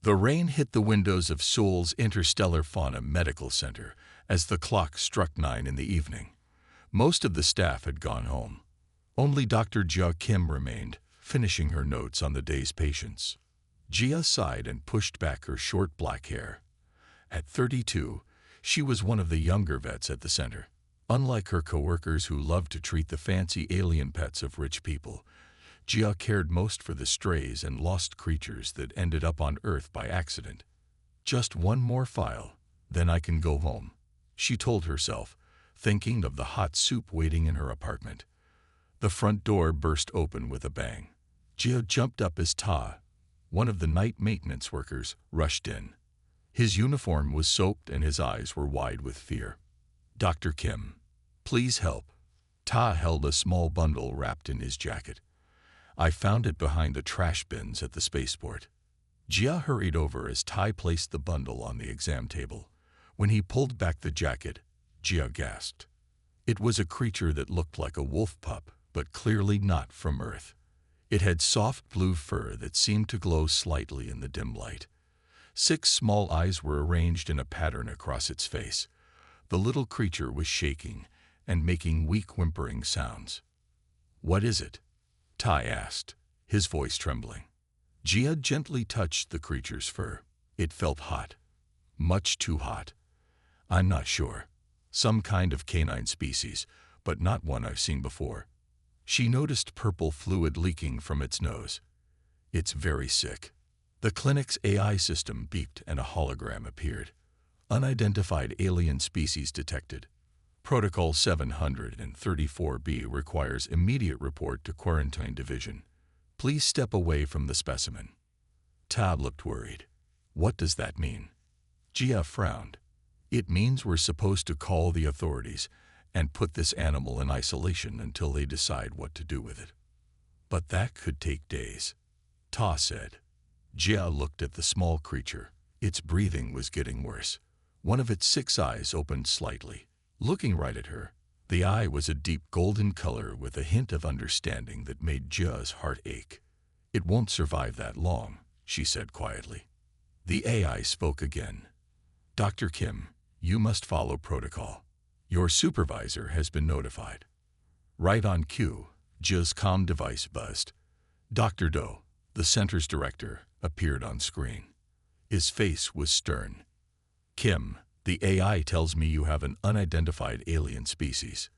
The rain hit the windows of Seoul's Interstellar Fauna Medical Center as the clock struck 9 in the evening. Most of the staff had gone home. Only Dr. Jia Kim remained, finishing her notes on the day's patients. Jia sighed and pushed back her short black hair. At 32, she was one of the younger vets at the center. Unlike her coworkers who loved to treat the fancy alien pets of rich people, Jia cared most for the strays and lost creatures that ended up on Earth by accident. Just one more file, then I can go home, she told herself, thinking of the hot soup waiting in her apartment. The front door burst open with a bang. Jia jumped up as Ta, one of the night maintenance workers, rushed in. His uniform was soaked and his eyes were wide with fear. "Dr. Kim, please help." Ta held a small bundle wrapped in his jacket. "I found it behind the trash bins at the spaceport." Jia hurried over as Tai placed the bundle on the exam table. When he pulled back the jacket, Jia gasped. It was a creature that looked like a wolf pup, but clearly not from Earth. It had soft blue fur that seemed to glow slightly in the dim light. 6 small eyes were arranged in a pattern across its face. The little creature was shaking and making weak whimpering sounds. "What is it?" Tai asked, his voice trembling. Jia gently touched the creature's fur. It felt hot. Much too hot. "I'm not sure. Some kind of canine species, but not one I've seen before." She noticed purple fluid leaking from its nose. "It's very sick." The clinic's AI system beeped and a hologram appeared. "Unidentified alien species detected. Protocol 734B requires immediate report to Quarantine Division. Please step away from the specimen." Ta looked worried. "What does that mean?" Jia frowned. "It means we're supposed to call the authorities and put this animal in isolation until they decide what to do with it." "But that could take days," Ta said. Jia looked at the small creature. Its breathing was getting worse. One of its 6 eyes opened slightly, looking right at her. The eye was a deep golden color with a hint of understanding that made Jia's heart ache. "It won't survive that long," she said quietly. The AI spoke again. "Dr. Kim, you must follow protocol. Your supervisor has been notified." Right on cue, Jia's comm device buzzed. Dr. Do, the center's director, appeared on screen. His face was stern. "Kim, the AI tells me you have an unidentified alien species.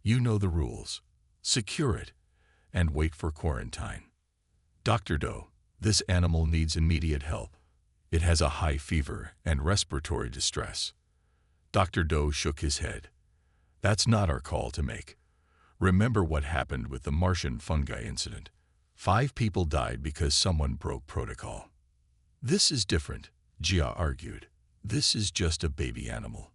You know the rules. Secure it and wait for quarantine." "Dr. Do, this animal needs immediate help. It has a high fever and respiratory distress." Dr. Do shook his head. "That's not our call to make. Remember what happened with the Martian fungi incident. 5 people died because someone broke protocol." "This is different," Jia argued. "This is just a baby animal,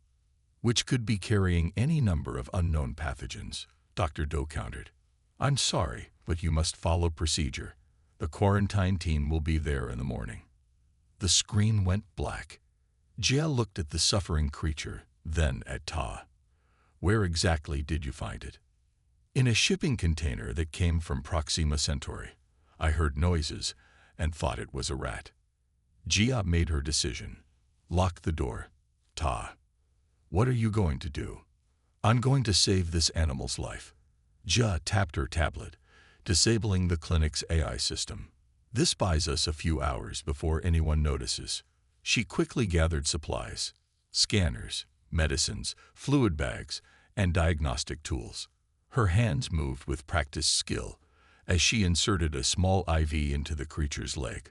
which could be carrying any number of unknown pathogens," Dr. Do countered. "I'm sorry, but you must follow procedure. The quarantine team will be there in the morning." The screen went black. Jia looked at the suffering creature, then at Ta. "Where exactly did you find it?" "In a shipping container that came from Proxima Centauri. I heard noises and thought it was a rat." Jia made her decision. "Lock the door." "Ta, what are you going to do?" "I'm going to save this animal's life." Jia tapped her tablet, disabling the clinic's AI system. "This buys us a few hours before anyone notices." She quickly gathered supplies: scanners, medicines, fluid bags, and diagnostic tools. Her hands moved with practiced skill as she inserted a small IV into the creature's leg.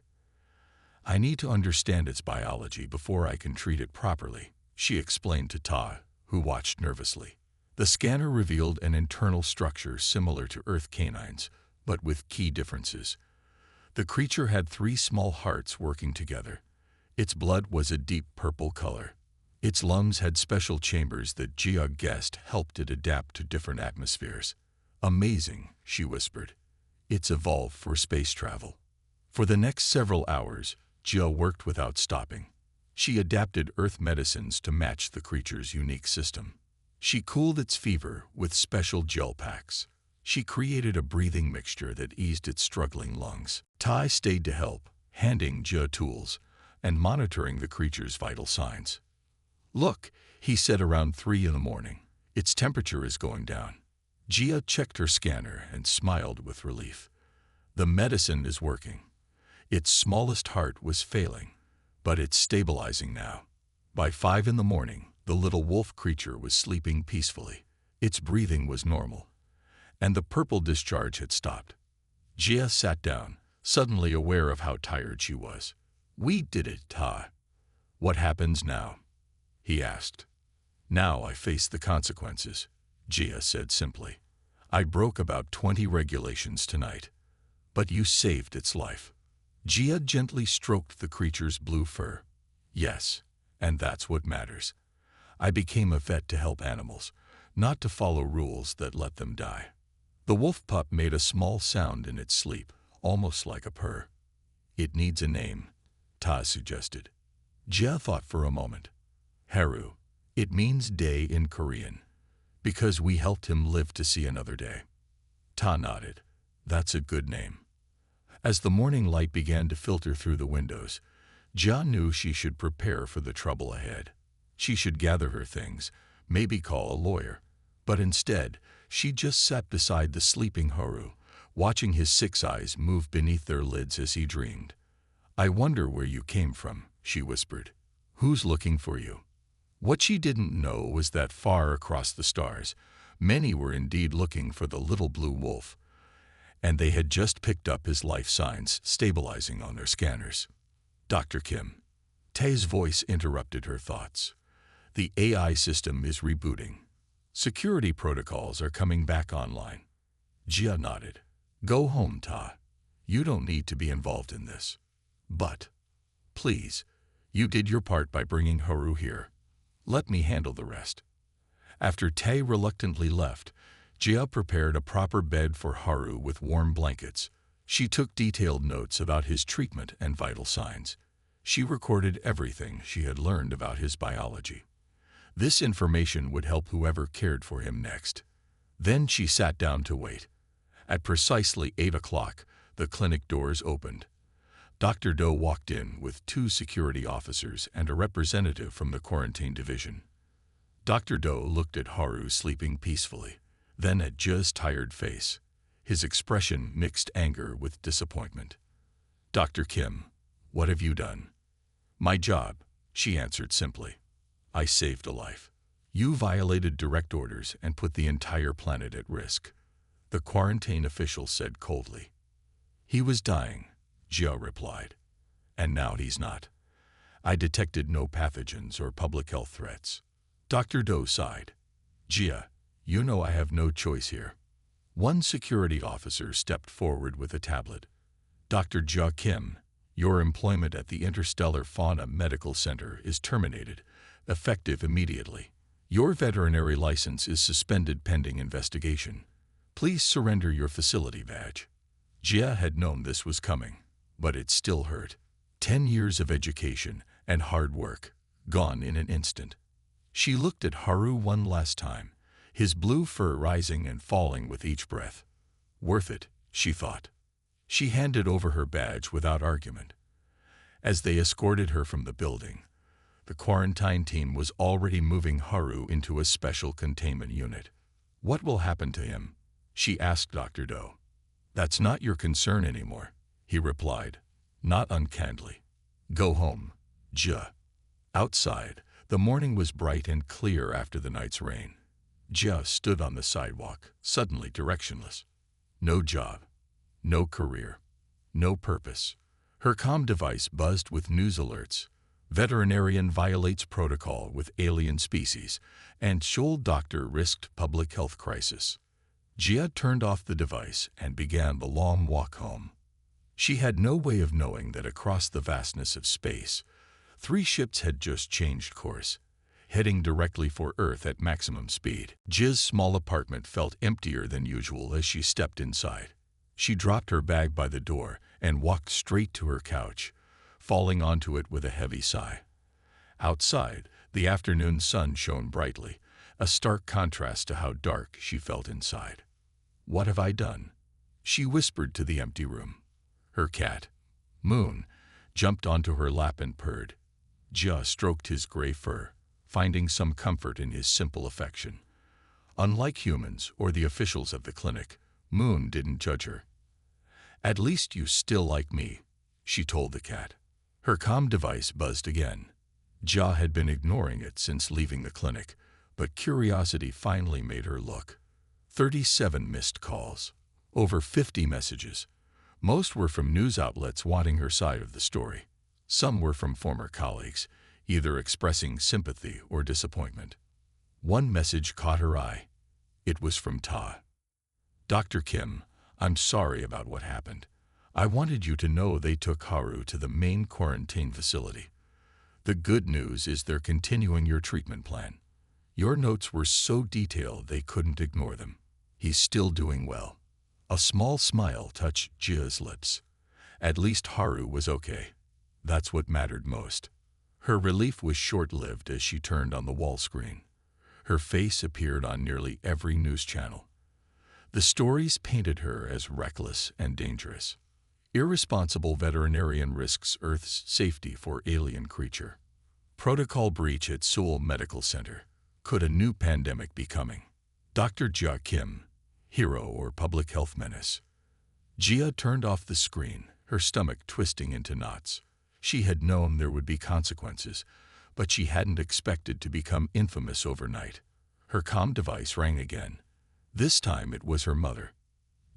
"I need to understand its biology before I can treat it properly," she explained to Ta, who watched nervously. The scanner revealed an internal structure similar to Earth canines, but with key differences. The creature had 3 small hearts working together. Its blood was a deep purple color. Its lungs had special chambers that Jia guessed helped it adapt to different atmospheres. "Amazing," she whispered. "It's evolved for space travel." For the next several hours, Jia worked without stopping. She adapted Earth medicines to match the creature's unique system. She cooled its fever with special gel packs. She created a breathing mixture that eased its struggling lungs. Tai stayed to help, handing Jia tools, and monitoring the creature's vital signs. "Look," he said around 3 in the morning. "Its temperature is going down." Gia checked her scanner and smiled with relief. The medicine is working. Its smallest heart was failing, but it's stabilizing now. By 5 in the morning, the little wolf creature was sleeping peacefully. Its breathing was normal, and the purple discharge had stopped. Gia sat down, suddenly aware of how tired she was. "We did it, Ta." "What happens now?" he asked. "Now I face the consequences," Gia said simply. "I broke about 20 regulations tonight, but you saved its life." Gia gently stroked the creature's blue fur. "Yes, and that's what matters. I became a vet to help animals, not to follow rules that let them die." The wolf pup made a small sound in its sleep, almost like a purr. "It needs a name," Ta suggested. Gia thought for a moment. "Haru. It means day in Korean, because we helped him live to see another day." Ta nodded. "That's a good name." As the morning light began to filter through the windows, Gia knew she should prepare for the trouble ahead. She should gather her things, maybe call a lawyer. But instead, she just sat beside the sleeping Haru, watching his 6 eyes move beneath their lids as he dreamed. "I wonder where you came from," she whispered. "Who's looking for you?" What she didn't know was that far across the stars, many were indeed looking for the little blue wolf, and they had just picked up his life signs stabilizing on their scanners. "Dr. Kim." Tae's voice interrupted her thoughts. "The AI system is rebooting. Security protocols are coming back online." Gia nodded. "Go home, Ta. You don't need to be involved in this. But, please, you did your part by bringing Haru here. Let me handle the rest." After Tae reluctantly left, Gia prepared a proper bed for Haru with warm blankets. She took detailed notes about his treatment and vital signs. She recorded everything she had learned about his biology. This information would help whoever cared for him next. Then she sat down to wait. At precisely 8 o'clock, the clinic doors opened. Dr. Do walked in with 2 security officers and a representative from the quarantine division. Dr. Do looked at Haru sleeping peacefully, then at Jia's tired face. His expression mixed anger with disappointment. "Dr. Kim, what have you done?" "My job," she answered simply. "I saved a life. You violated direct orders and put the entire planet at risk," the quarantine official said coldly. "He was dying," Jia replied. "And now he's not. I detected no pathogens or public health threats." Dr. Do sighed. "Jia, you know I have no choice here." One security officer stepped forward with a tablet. "Dr. Jia Kim, your employment at the Interstellar Fauna Medical Center is terminated, effective immediately. Your veterinary license is suspended pending investigation. Please surrender your facility badge." Jia had known this was coming, but it still hurt. 10 years of education and hard work, gone in an instant. She looked at Haru one last time, his blue fur rising and falling with each breath. Worth it, she thought. She handed over her badge without argument. As they escorted her from the building, the quarantine team was already moving Haru into a special containment unit. "What will happen to him?" she asked Dr. Do. "That's not your concern anymore," he replied, not unkindly. "Go home, Jia." Outside, the morning was bright and clear after the night's rain. Jia stood on the sidewalk, suddenly directionless. No job, no career, no purpose. Her comm device buzzed with news alerts. Veterinarian violates protocol with alien species, and Shoal doctor risked public health crisis. Jia turned off the device and began the long walk home. She had no way of knowing that across the vastness of space, 3 ships had just changed course, heading directly for Earth at maximum speed. Jia's small apartment felt emptier than usual as she stepped inside. She dropped her bag by the door and walked straight to her couch, falling onto it with a heavy sigh. Outside, the afternoon sun shone brightly, a stark contrast to how dark she felt inside. "What have I done?" she whispered to the empty room. Her cat, Moon, jumped onto her lap and purred. Jia stroked his gray fur, finding some comfort in his simple affection. Unlike humans or the officials of the clinic, Moon didn't judge her. "At least you still like me," she told the cat. Her comm device buzzed again. Jia had been ignoring it since leaving the clinic, but curiosity finally made her look. 37 missed calls. Over 50 messages. Most were from news outlets wanting her side of the story. Some were from former colleagues, either expressing sympathy or disappointment. One message caught her eye. It was from Ta. "Dr. Kim, I'm sorry about what happened. I wanted you to know they took Haru to the main quarantine facility. The good news is they're continuing your treatment plan. Your notes were so detailed they couldn't ignore them. He's still doing well." A small smile touched Jia's lips. At least Haru was okay. That's what mattered most. Her relief was short-lived as she turned on the wall screen. Her face appeared on nearly every news channel. The stories painted her as reckless and dangerous. Irresponsible veterinarian risks Earth's safety for alien creature. Protocol breach at Seoul Medical Center. Could a new pandemic be coming? Dr. Jia Kim, hero or public health menace? Jia turned off the screen, her stomach twisting into knots. She had known there would be consequences, but she hadn't expected to become infamous overnight. Her comm device rang again. This time it was her mother.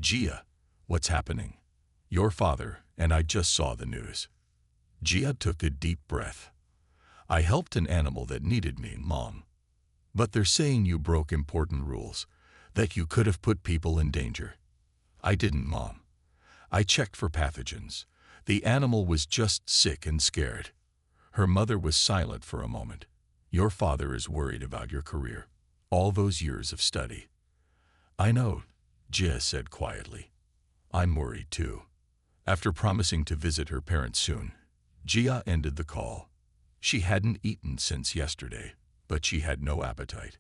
"Jia, what's happening?" "Your father and I just saw the news." Jia took a deep breath. "I helped an animal that needed me, Mom. But they're saying you broke important rules, that you could have put people in danger." "I didn't, Mom. I checked for pathogens. The animal was just sick and scared." Her mother was silent for a moment. "Your father is worried about your career. All those years of study." "I know," Jia said quietly. "I'm worried too." After promising to visit her parents soon, Jia ended the call. She hadn't eaten since yesterday, but she had no appetite.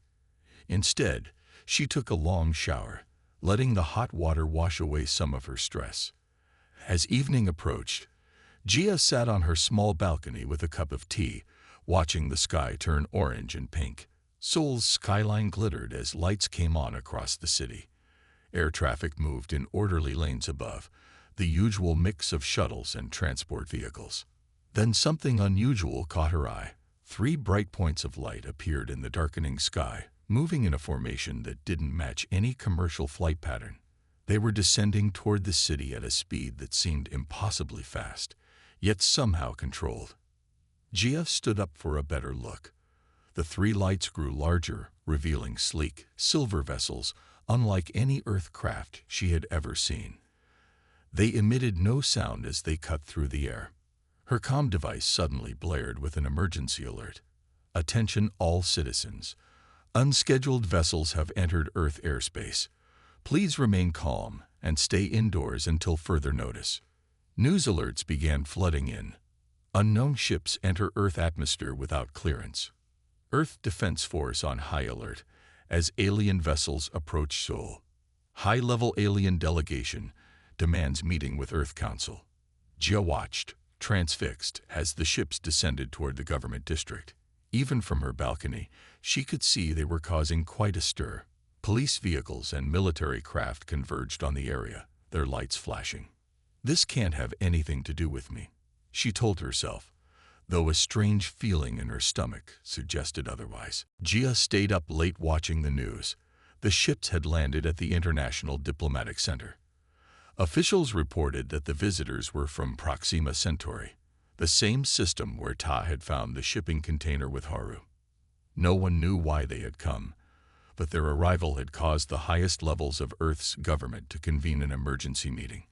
Instead, she took a long shower, letting the hot water wash away some of her stress. As evening approached, Jia sat on her small balcony with a cup of tea, watching the sky turn orange and pink. Seoul's skyline glittered as lights came on across the city. Air traffic moved in orderly lanes above, the usual mix of shuttles and transport vehicles. Then something unusual caught her eye. 3 bright points of light appeared in the darkening sky, moving in a formation that didn't match any commercial flight pattern. They were descending toward the city at a speed that seemed impossibly fast, yet somehow controlled. Jia stood up for a better look. The 3 lights grew larger, revealing sleek, silver vessels unlike any Earth craft she had ever seen. They emitted no sound as they cut through the air. Her comm device suddenly blared with an emergency alert. "Attention all citizens. Unscheduled vessels have entered Earth airspace. Please remain calm and stay indoors until further notice." News alerts began flooding in. Unknown ships enter Earth atmosphere without clearance. Earth Defense Force on high alert as alien vessels approach Seoul. High-level alien delegation demands meeting with Earth Council. Jia watched, transfixed, as the ships descended toward the government district. Even from her balcony, she could see they were causing quite a stir. Police vehicles and military craft converged on the area, their lights flashing. "This can't have anything to do with me," she told herself, though a strange feeling in her stomach suggested otherwise. Jia stayed up late watching the news. The ships had landed at the International Diplomatic Center. Officials reported that the visitors were from Proxima Centauri, the same system where Ta had found the shipping container with Haru. No one knew why they had come, but their arrival had caused the highest levels of Earth's government to convene an emergency meeting.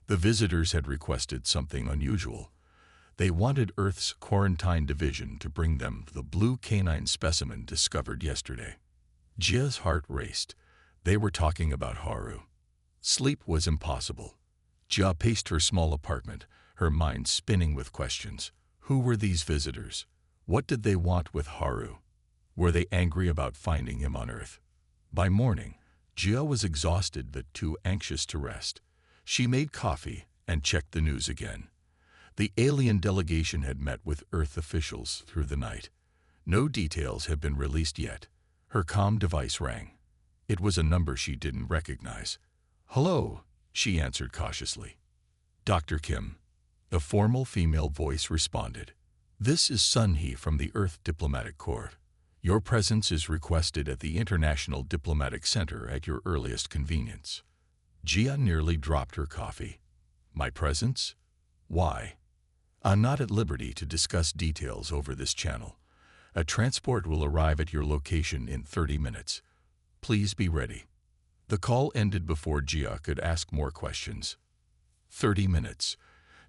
The visitors had requested something unusual. They wanted Earth's quarantine division to bring them the blue canine specimen discovered yesterday. Jia's heart raced. They were talking about Haru. Sleep was impossible. Jia paced her small apartment, her mind spinning with questions. Who were these visitors? What did they want with Haru? Were they angry about finding him on Earth? By morning, Jia was exhausted but too anxious to rest. She made coffee and checked the news again. The alien delegation had met with Earth officials through the night. No details have been released yet. Her comm device rang. It was a number she didn't recognize. "Hello," she answered cautiously. "Dr. Kim." A formal female voice responded. "This is Sun He from the Earth Diplomatic Corps. Your presence is requested at the International Diplomatic Center at your earliest convenience." Jia nearly dropped her coffee. "My presence? Why?" "I'm not at liberty to discuss details over this channel. A transport will arrive at your location in 30 minutes. Please be ready." The call ended before Jia could ask more questions. 30 minutes.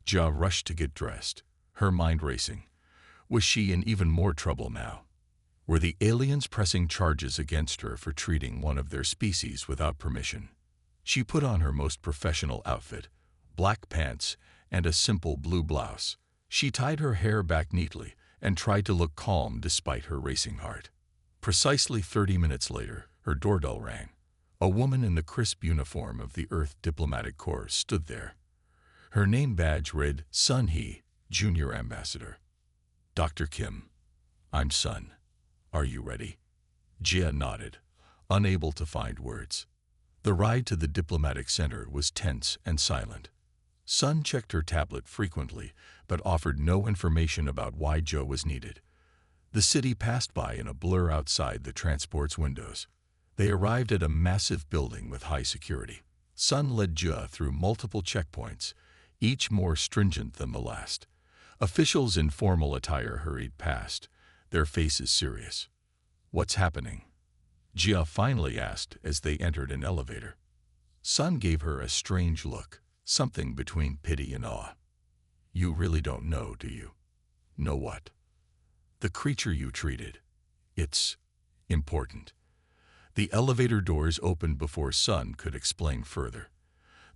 Jia rushed to get dressed, her mind racing. Was she in even more trouble now? Were the aliens pressing charges against her for treating one of their species without permission? She put on her most professional outfit, black pants and a simple blue blouse. She tied her hair back neatly and tried to look calm despite her racing heart. Precisely 30 minutes later, her doorbell rang. A woman in the crisp uniform of the Earth Diplomatic Corps stood there. Her name badge read Sun He, Junior Ambassador. "Dr. Kim, I'm Sun. Are you ready?" Jia nodded, unable to find words. The ride to the diplomatic center was tense and silent. Sun checked her tablet frequently, but offered no information about why Joe was needed. The city passed by in a blur outside the transport's windows. They arrived at a massive building with high security. Sun led Jia through multiple checkpoints, each more stringent than the last. Officials in formal attire hurried past, their faces serious. "What's happening?" Jia finally asked as they entered an elevator. Sun gave her a strange look, something between pity and awe. "You really don't know, do you?" "Know what?" "The creature you treated. It's important." The elevator doors opened before Sun could explain further.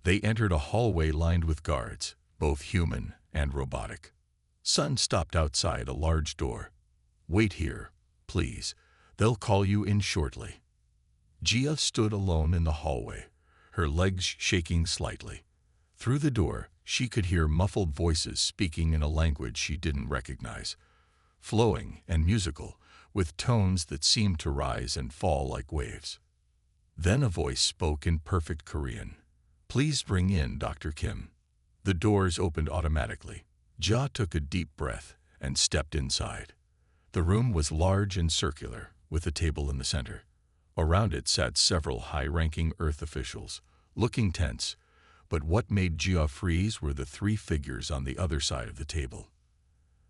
They entered a hallway lined with guards, both human and robotic. Sun stopped outside a large door. "Wait here, please. They'll call you in shortly." Jia stood alone in the hallway, her legs shaking slightly. Through the door, she could hear muffled voices speaking in a language she didn't recognize, flowing and musical, with tones that seemed to rise and fall like waves. Then a voice spoke in perfect Korean. "Please bring in Dr. Kim." The doors opened automatically. Jia took a deep breath and stepped inside. The room was large and circular, with a table in the center. Around it sat several high-ranking Earth officials, looking tense, but what made Jia freeze were the three figures on the other side of the table.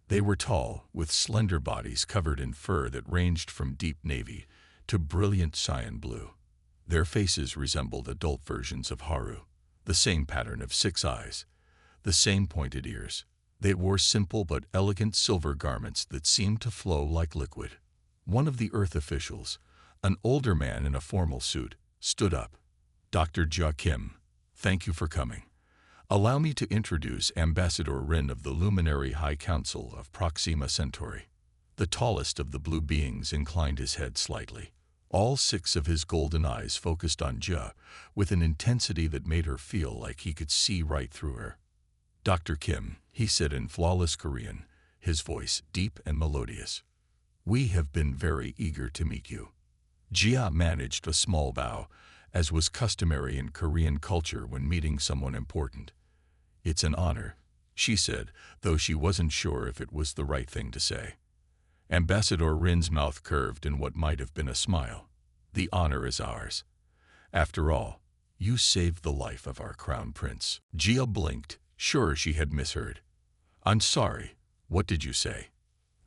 They were tall, with slender bodies covered in fur that ranged from deep navy to brilliant cyan blue. Their faces resembled adult versions of Haru, the same pattern of 6 eyes, the same pointed ears. They wore simple but elegant silver garments that seemed to flow like liquid. One of the Earth officials, an older man in a formal suit, stood up. "Dr. Jia Kim, thank you for coming. Allow me to introduce Ambassador Rin of the Luminary High Council of Proxima Centauri." The tallest of the blue beings inclined his head slightly. All 6 of his golden eyes focused on Jia with an intensity that made her feel like he could see right through her. "Dr. Kim," he said in flawless Korean, his voice deep and melodious. "We have been very eager to meet you." Jia managed a small bow, as was customary in Korean culture when meeting someone important. "It's an honor," she said, though she wasn't sure if it was the right thing to say. Ambassador Rin's mouth curved in what might have been a smile. "The honor is ours. After all, you saved the life of our crown prince." Jia blinked, sure she had misheard. "I'm sorry, what did you say?"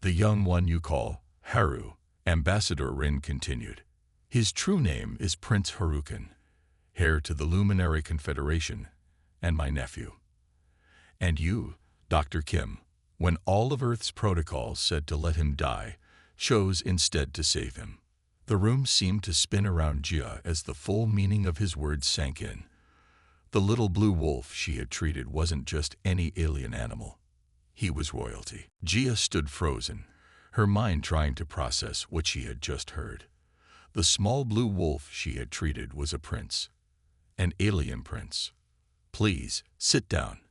"The young one you call Haru," Ambassador Rin continued. "His true name is Prince Harukin, heir to the Luminary Confederation, and my nephew. And you, Dr. Kim, when all of Earth's protocols said to let him die, chose instead to save him." The room seemed to spin around Jia as the full meaning of his words sank in. The little blue wolf she had treated wasn't just any alien animal. He was royalty. Jia stood frozen, her mind trying to process what she had just heard. The small blue wolf she had treated was a prince. An alien prince. "Please, sit down,"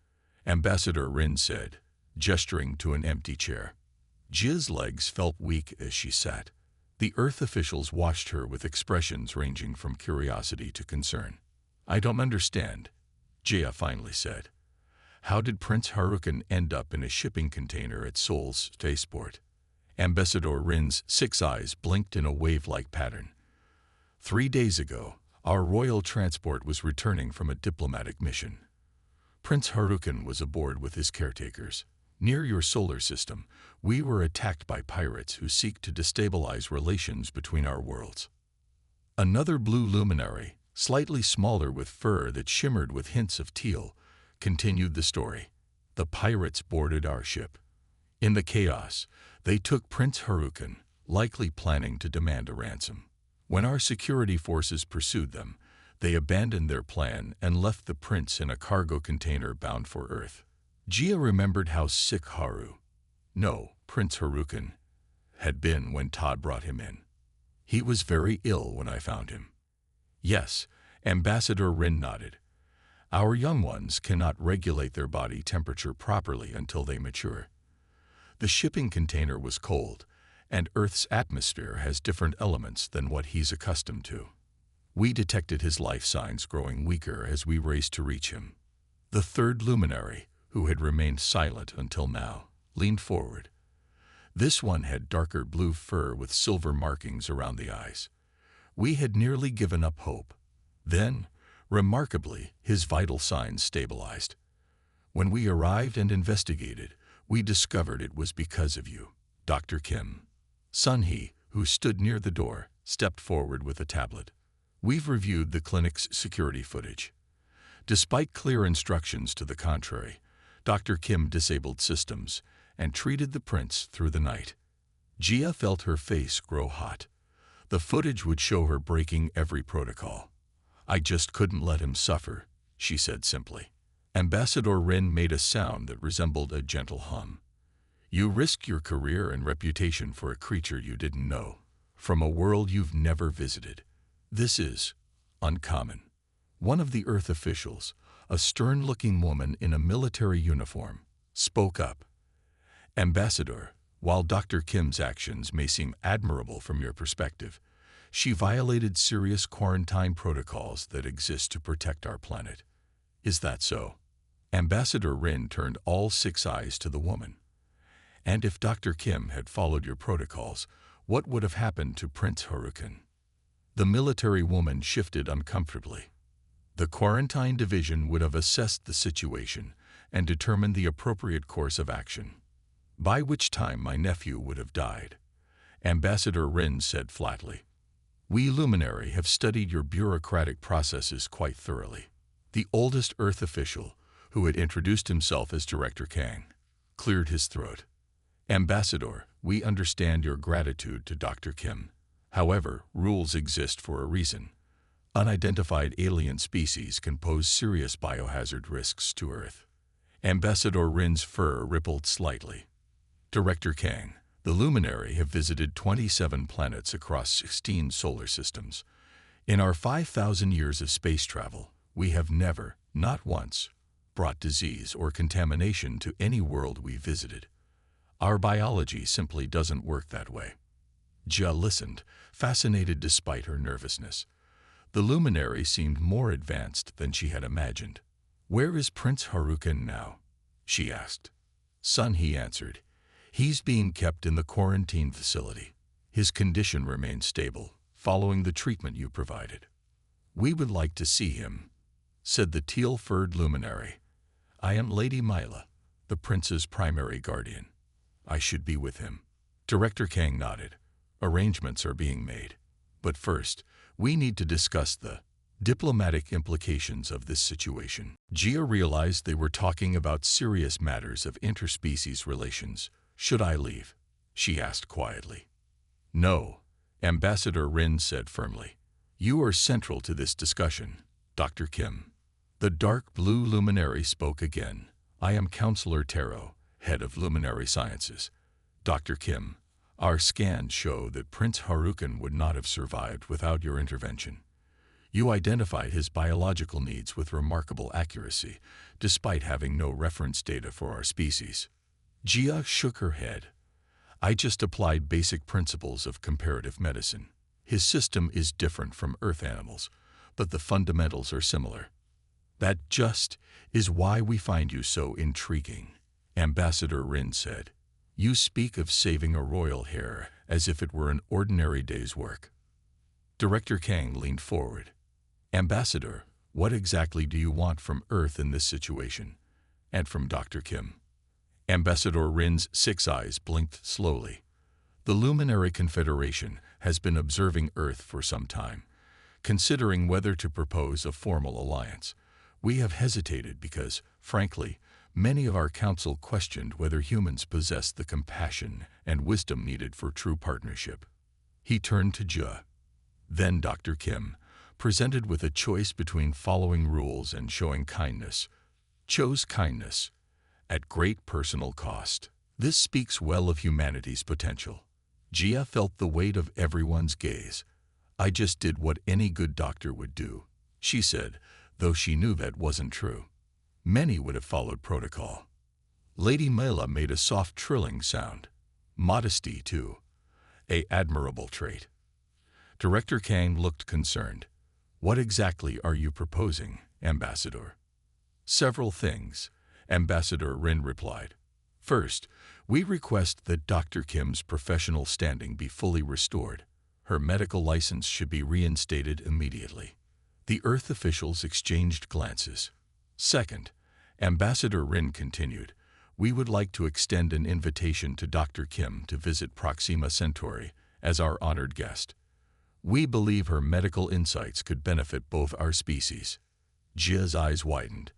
Ambassador Rin said, gesturing to an empty chair. Jia's legs felt weak as she sat. The Earth officials watched her with expressions ranging from curiosity to concern. "I don't understand," Jia finally said. "How did Prince Harukan end up in a shipping container at Seoul's spaceport?" Ambassador Rin's 6 eyes blinked in a wave-like pattern. 3 days ago, our royal transport was returning from a diplomatic mission. Prince Harukan was aboard with his caretakers. Near your solar system, we were attacked by pirates who seek to destabilize relations between our worlds. Another blue luminary, slightly smaller with fur that shimmered with hints of teal, continued the story. The pirates boarded our ship. In the chaos, they took Prince Harukan, likely planning to demand a ransom. When our security forces pursued them, they abandoned their plan and left the prince in a cargo container bound for Earth. Jia remembered how sick Prince Harukan, had been when Todd brought him in. "He was very ill when I found him." "Yes," Ambassador Rin nodded. "Our young ones cannot regulate their body temperature properly until they mature. The shipping container was cold, and Earth's atmosphere has different elements than what he's accustomed to. We detected his life signs growing weaker as we raced to reach him." The third luminary, who had remained silent until now, leaned forward. This one had darker blue fur with silver markings around the eyes. "We had nearly given up hope. Then, remarkably, his vital signs stabilized. When we arrived and investigated, we discovered it was because of you." Dr. Kim, Sun-hee, who stood near the door, stepped forward with a tablet. "We've reviewed the clinic's security footage. Despite clear instructions to the contrary, Dr. Kim disabled systems and treated the prince through the night." Jia felt her face grow hot. The footage would show her breaking every protocol. "I just couldn't let him suffer," she said simply. Ambassador Rin made a sound that resembled a gentle hum. "You risk your career and reputation for a creature you didn't know, from a world you've never visited. This is uncommon." One of the Earth officials, a stern-looking woman in a military uniform, spoke up. "Ambassador, while Dr. Kim's actions may seem admirable from your perspective, she violated serious quarantine protocols that exist to protect our planet. Is that so?" Ambassador Rin turned all 6 eyes to the woman. "And if Dr. Kim had followed your protocols, what would have happened to Prince Harukan?" The military woman shifted uncomfortably. "The quarantine division would have assessed the situation and determined the appropriate course of action, by which time my nephew would have died," Ambassador Rin said flatly. "We luminary have studied your bureaucratic processes quite thoroughly." The oldest Earth official, who had introduced himself as Director Kang, cleared his throat. "Ambassador, we understand your gratitude to Dr. Kim. However, rules exist for a reason. Unidentified alien species can pose serious biohazard risks to Earth." Ambassador Rin's fur rippled slightly. "Director Kang, the luminary have visited 27 planets across 16 solar systems. In our 5,000 years of space travel, we have never, not once, brought disease or contamination to any world we visited. Our biology simply doesn't work that way." Jia listened, fascinated despite her nervousness. The luminary seemed more advanced than she had imagined. "Where is Prince Harukan now?" she asked. Sun-hee answered. "He's being kept in the quarantine facility. His condition remains stable, following the treatment you provided." "We would like to see him," said the teal-furred luminary. "I am Lady Myla, the prince's primary guardian. I should be with him." Director Kang nodded. "Arrangements are being made. But first, we need to discuss the diplomatic implications of this situation." Jia realized they were talking about serious matters of interspecies relations. "Should I leave?" she asked quietly. "No," Ambassador Rin said firmly. "You are central to this discussion, Dr. Kim." The dark blue luminary spoke again. "I am Counselor Taro, head of Luminary Sciences. Dr. Kim, our scans show that Prince Harukan would not have survived without your intervention. You identified his biological needs with remarkable accuracy, despite having no reference data for our species. Jia shook her head. I just applied basic principles of comparative medicine. His system is different from Earth animals, but the fundamentals are similar. That just is why we find you so intriguing, Ambassador Rin said. You speak of saving a royal hair as if it were an ordinary day's work. Director Kang leaned forward. Ambassador, what exactly do you want from Earth in this situation? And from Dr. Kim? Ambassador Rin's 6 eyes blinked slowly. The Luminary Confederation has been observing Earth for some time, considering whether to propose a formal alliance. We have hesitated because, frankly, many of our council questioned whether humans possess the compassion and wisdom needed for true partnership. He turned to Jia. Then Dr. Kim, presented with a choice between following rules and showing kindness, chose kindness, at great personal cost. This speaks well of humanity's potential. Jia felt the weight of everyone's gaze. I just did what any good doctor would do, she said, though she knew that wasn't true. Many would have followed protocol. Lady Mela made a soft trilling sound. Modesty, too. An admirable trait. Director Kang looked concerned. What exactly are you proposing, Ambassador? Several things, Ambassador Rin replied. First, we request that Dr. Kim's professional standing be fully restored. Her medical license should be reinstated immediately. The Earth officials exchanged glances. Second, Ambassador Rin continued, we would like to extend an invitation to Dr. Kim to visit Proxima Centauri as our honored guest. We believe her medical insights could benefit both our species. Jia's eyes widened.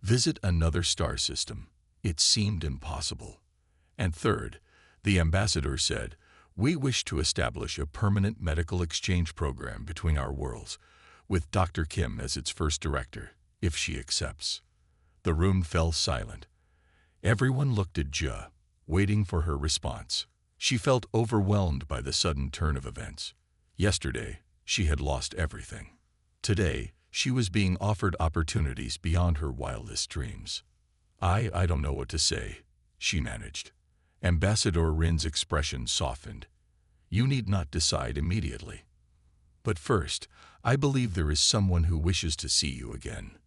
Visit another star system. It seemed impossible. And third, the ambassador said, we wish to establish a permanent medical exchange program between our worlds, with Dr. Kim as its first director, if she accepts. The room fell silent. Everyone looked at Jia, waiting for her response. She felt overwhelmed by the sudden turn of events. Yesterday, she had lost everything. Today, she was being offered opportunities beyond her wildest dreams. I don't know what to say, she managed. Ambassador Rin's expression softened. You need not decide immediately. But first, I believe there is someone who wishes to see you again.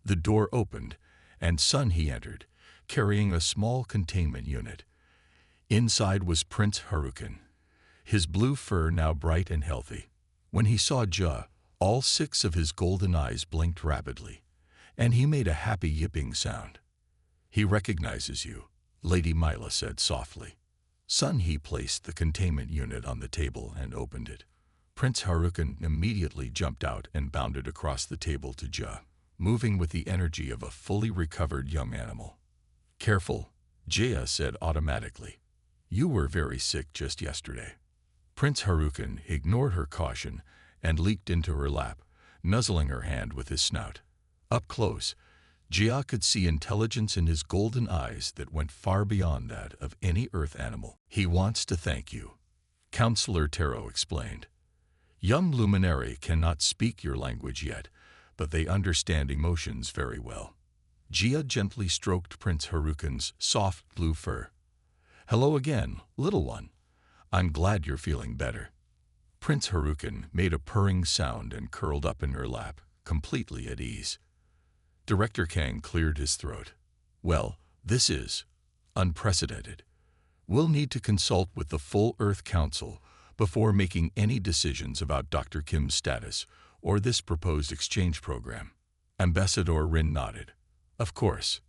The door opened, and Sun He entered, carrying a small containment unit. Inside was Prince Harukin, his blue fur now bright and healthy. When he saw Jia, all 6 of his golden eyes blinked rapidly, and he made a happy yipping sound. He recognizes you, Lady Mila said softly. Sun He placed the containment unit on the table and opened it. Prince Harukin immediately jumped out and bounded across the table to Jia, moving with the energy of a fully recovered young animal. Careful, Jia said automatically. You were very sick just yesterday. Prince Harukin ignored her caution and leaped into her lap, nuzzling her hand with his snout. Up close, Jia could see intelligence in his golden eyes that went far beyond that of any Earth animal. He wants to thank you, Counselor Taro explained. Young luminary cannot speak your language yet, but they understand emotions very well. Jia gently stroked Prince Harukin's soft blue fur. Hello again, little one. I'm glad you're feeling better. Prince Harukin made a purring sound and curled up in her lap, completely at ease. Director Kang cleared his throat. Well, this is unprecedented. We'll need to consult with the full Earth Council before making any decisions about Dr. Kim's status or this proposed exchange program. Ambassador Rin nodded. Of course,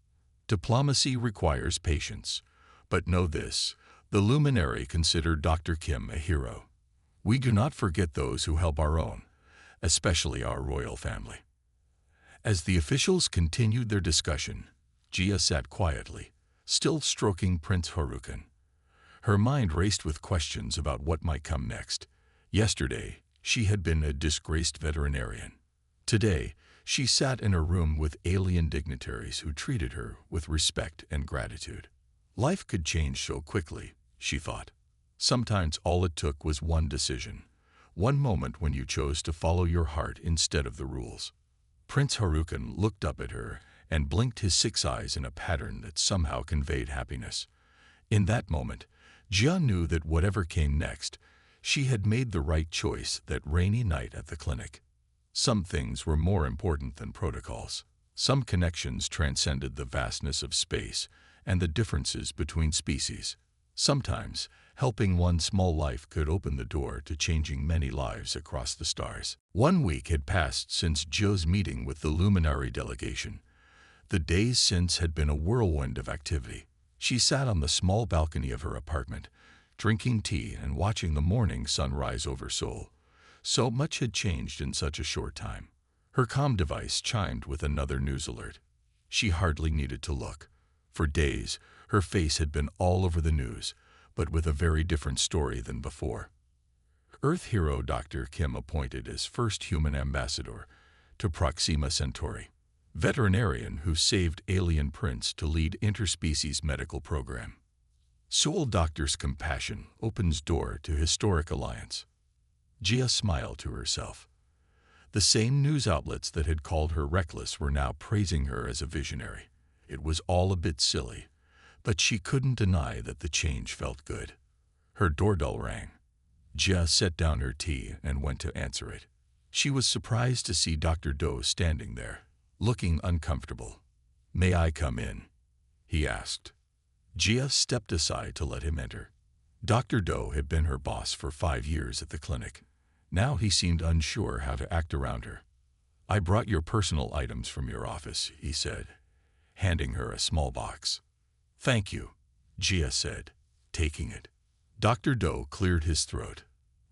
diplomacy requires patience, but know this, the luminary consider Dr. Kim a hero. We do not forget those who help our own, especially our royal family. As the officials continued their discussion, Jia sat quietly, still stroking Prince Harukin. Her mind raced with questions about what might come next. Yesterday, she had been a disgraced veterinarian. Today, she sat in a room with alien dignitaries who treated her with respect and gratitude. Life could change so quickly, she thought. Sometimes all it took was one decision, one moment when you chose to follow your heart instead of the rules. Prince Harukin looked up at her and blinked his 6 eyes in a pattern that somehow conveyed happiness. In that moment, Jia knew that whatever came next, she had made the right choice that rainy night at the clinic. Some things were more important than protocols. Some connections transcended the vastness of space and the differences between species. Sometimes, helping one small life could open the door to changing many lives across the stars. 1 week had passed since Joe's meeting with the luminary delegation. The days since had been a whirlwind of activity. She sat on the small balcony of her apartment, drinking tea and watching the morning sun rise over Seoul. So much had changed in such a short time. Her comm device chimed with another news alert. She hardly needed to look. For days, her face had been all over the news, but with a very different story than before. Earth hero Dr. Kim appointed as first human ambassador to Proxima Centauri. Veterinarian who saved alien prince to lead interspecies medical program. Seoul doctor's compassion opens door to historic alliance. Jia smiled to herself. The same news outlets that had called her reckless were now praising her as a visionary. It was all a bit silly, but she couldn't deny that the change felt good. Her doorbell rang. Jia set down her tea and went to answer it. She was surprised to see Dr. Do standing there, looking uncomfortable. "May I come in?" he asked. Jia stepped aside to let him enter. Dr. Do had been her boss for 5 years at the clinic. Now he seemed unsure how to act around her. "I brought your personal items from your office," he said, handing her a small box. "Thank you," Jia said, taking it. Dr. Do cleared his throat.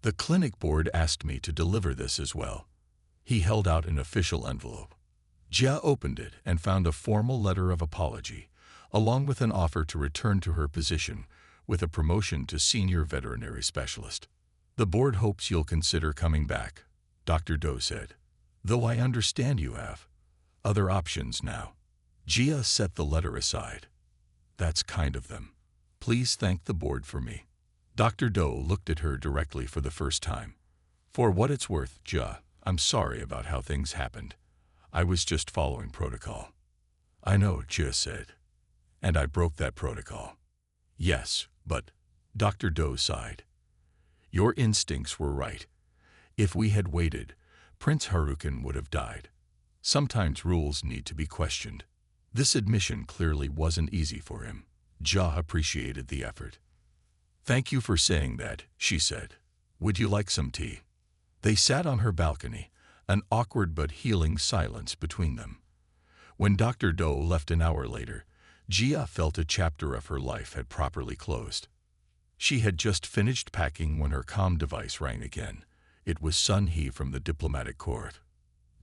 "The clinic board asked me to deliver this as well." He held out an official envelope. Jia opened it and found a formal letter of apology, along with an offer to return to her position with a promotion to senior veterinary specialist. "The board hopes you'll consider coming back," Dr. Do said. "Though I understand you have other options now." Jia set the letter aside. "That's kind of them. Please thank the board for me." Dr. Do looked at her directly for the first time. "For what it's worth, Jia, I'm sorry about how things happened. I was just following protocol." "I know," Jia said. "And I broke that protocol." "Yes, but," Dr. Do sighed. "Your instincts were right. If we had waited, Prince Harukin would have died. Sometimes rules need to be questioned." This admission clearly wasn't easy for him. Jia appreciated the effort. "Thank you for saying that," she said. "Would you like some tea?" They sat on her balcony, an awkward but healing silence between them. When Dr. Do left an hour later, Jia felt a chapter of her life had properly closed. She had just finished packing when her comm device rang again. It was Sun He from the diplomatic court.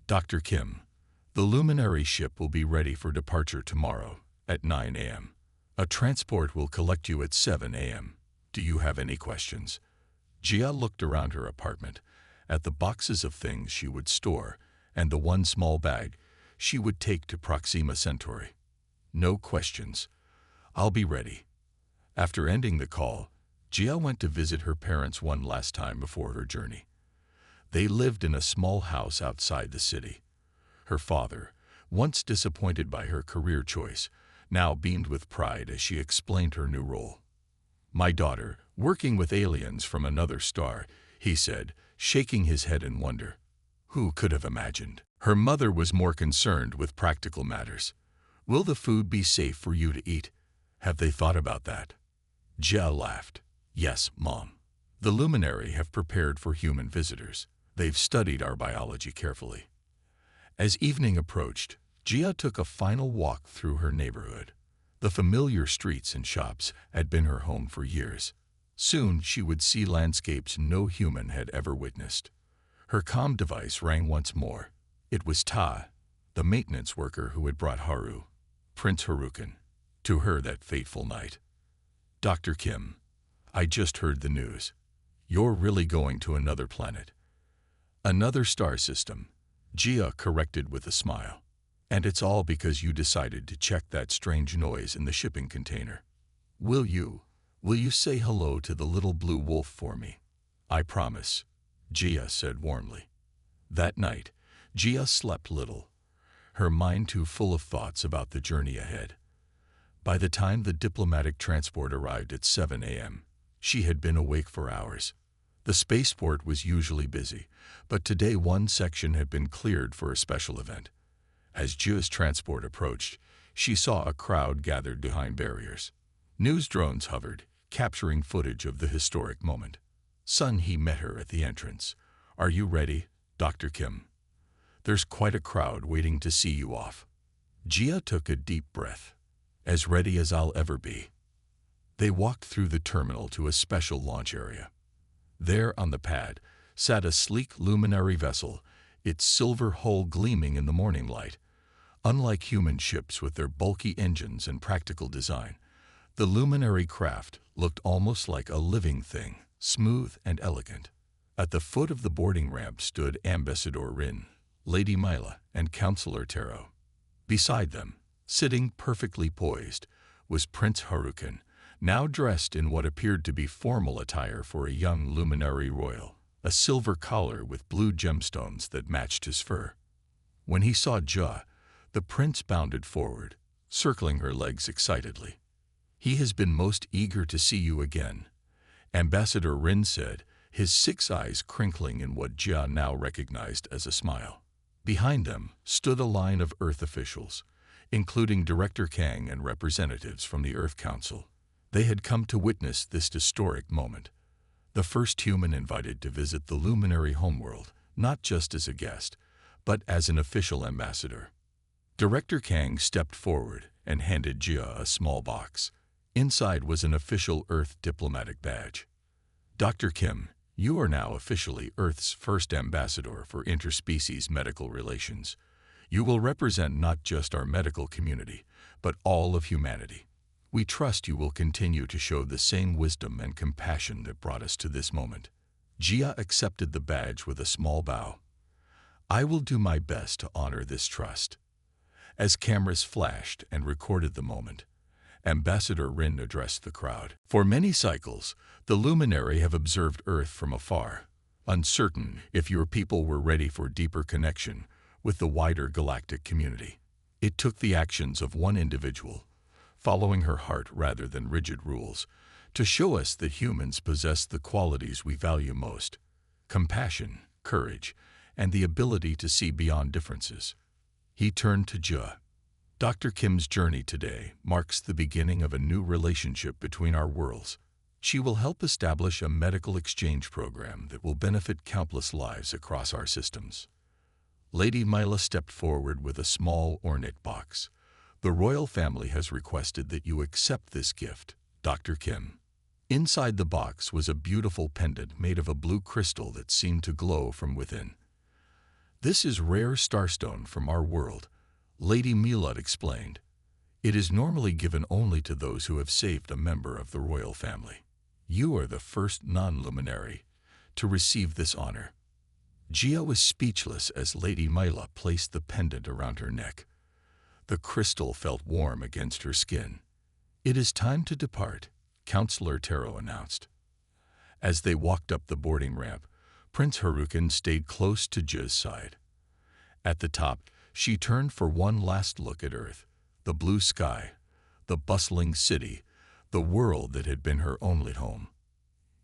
"Dr. Kim, the luminary ship will be ready for departure tomorrow at 9 a.m. A transport will collect you at 7 a.m. Do you have any questions?" Jia looked around her apartment, at the boxes of things she would store and the one small bag she would take to Proxima Centauri. "No questions. I'll be ready." After ending the call, Jia went to visit her parents one last time before her journey. They lived in a small house outside the city. Her father, once disappointed by her career choice, now beamed with pride as she explained her new role. "My daughter, working with aliens from another star," he said, shaking his head in wonder. Who could have imagined? Her mother was more concerned with practical matters. "Will the food be safe for you to eat? Have they thought about that?" Jia laughed. "Yes, Mom. The luminary have prepared for human visitors. They've studied our biology carefully." As evening approached, Jia took a final walk through her neighborhood. The familiar streets and shops had been her home for years. Soon she would see landscapes no human had ever witnessed. Her comm device rang once more. It was Ta, the maintenance worker who had brought Haru, Prince Harukin, to her that fateful night. "Dr. Kim, I just heard the news. You're really going to another planet." "Another star system," Jia corrected with a smile. "And it's all because you decided to check that strange noise in the shipping container. Will you say hello to the little blue wolf for me?" "I promise," Jia said warmly. That night, Jia slept little, her mind too full of thoughts about the journey ahead. By the time the diplomatic transport arrived at 7 a.m., she had been awake for hours. The spaceport was usually busy, but today one section had been cleared for a special event. As Jia's transport approached, she saw a crowd gathered behind barriers. News drones hovered, capturing footage of the historic moment. Sun He met her at the entrance. "Are you ready, Dr. Kim? There's quite a crowd waiting to see you off." Jia took a deep breath. "As ready as I'll ever be." They walked through the terminal to a special launch area. There on the pad sat a sleek luminary vessel, its silver hull gleaming in the morning light. Unlike human ships with their bulky engines and practical design, the luminary craft looked almost like a living thing, smooth and elegant. At the foot of the boarding ramp stood Ambassador Rin, Lady Mila, and Counselor Taro. Beside them, sitting perfectly poised, was Prince Harukin, now dressed in what appeared to be formal attire for a young luminary royal, a silver collar with blue gemstones that matched his fur. When he saw Jia, the prince bounded forward, circling her legs excitedly. "He has been most eager to see you again," Ambassador Rin said, his 6 eyes crinkling in what Jia now recognized as a smile. Behind them stood a line of Earth officials, including Director Kang and representatives from the Earth Council. They had come to witness this historic moment, the first human invited to visit the luminary homeworld, not just as a guest, but as an official ambassador. Director Kang stepped forward and handed Jia a small box. Inside was an official Earth diplomatic badge. "Dr. Kim, you are now officially Earth's first ambassador for interspecies medical relations. You will represent not just our medical community, but all of humanity. We trust you will continue to show the same wisdom and compassion that brought us to this moment." Jia accepted the badge with a small bow. "I will do my best to honor this trust." As cameras flashed and recorded the moment, Ambassador Rin addressed the crowd. "For many cycles, the luminary have observed Earth from afar, uncertain if your people were ready for deeper connection with the wider galactic community. It took the actions of one individual, following her heart rather than rigid rules, to show us that humans possess the qualities we value most: compassion, courage, and the ability to see beyond differences." He turned to Jia. "Dr. Kim's journey today marks the beginning of a new relationship between our worlds. She will help establish a medical exchange program that will benefit countless lives across our systems." Lady Mila stepped forward with a small ornate box. "The royal family has requested that you accept this gift, Dr. Kim." Inside the box was a beautiful pendant made of a blue crystal that seemed to glow from within. "This is rare starstone from our world," Lady Mila explained. "It is normally given only to those who have saved a member of the royal family. You are the first non-luminary to receive this honor." Jia was speechless as Lady Mila placed the pendant around her neck. The crystal felt warm against her skin. "It is time to depart," Counselor Taro announced. As they walked up the boarding ramp, Prince Harukin stayed close to Jia's side. At the top, she turned for one last look at Earth, the blue sky, the bustling city, the world that had been her only home.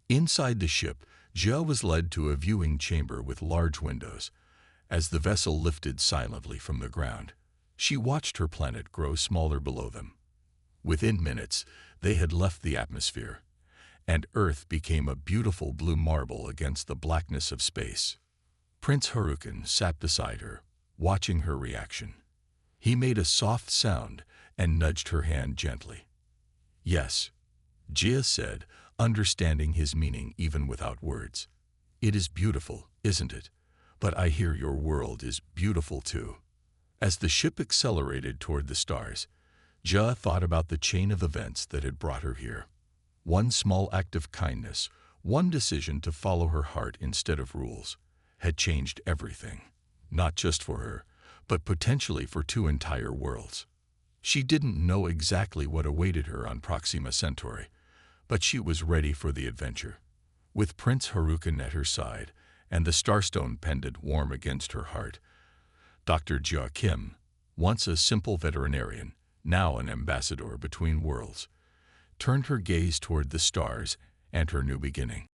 Inside the ship, Jia was led to a viewing chamber with large windows. As the vessel lifted silently from the ground, she watched her planet grow smaller below them. Within minutes, they had left the atmosphere, and Earth became a beautiful blue marble against the blackness of space. Prince Harukin sat beside her, watching her reaction. He made a soft sound and nudged her hand gently. "Yes," Jia said, understanding his meaning even without words. "It is beautiful, isn't it? But I hear your world is beautiful too." As the ship accelerated toward the stars, Jia thought about the chain of events that had brought her here. One small act of kindness, one decision to follow her heart instead of rules, had changed everything. Not just for her, but potentially for 2 entire worlds. She didn't know exactly what awaited her on Proxima Centauri, but she was ready for the adventure. With Prince Harukin at her side and the starstone pendant warm against her heart, Dr. Jia Kim, once a simple veterinarian, now an ambassador between worlds, turned her gaze toward the stars and her new beginning.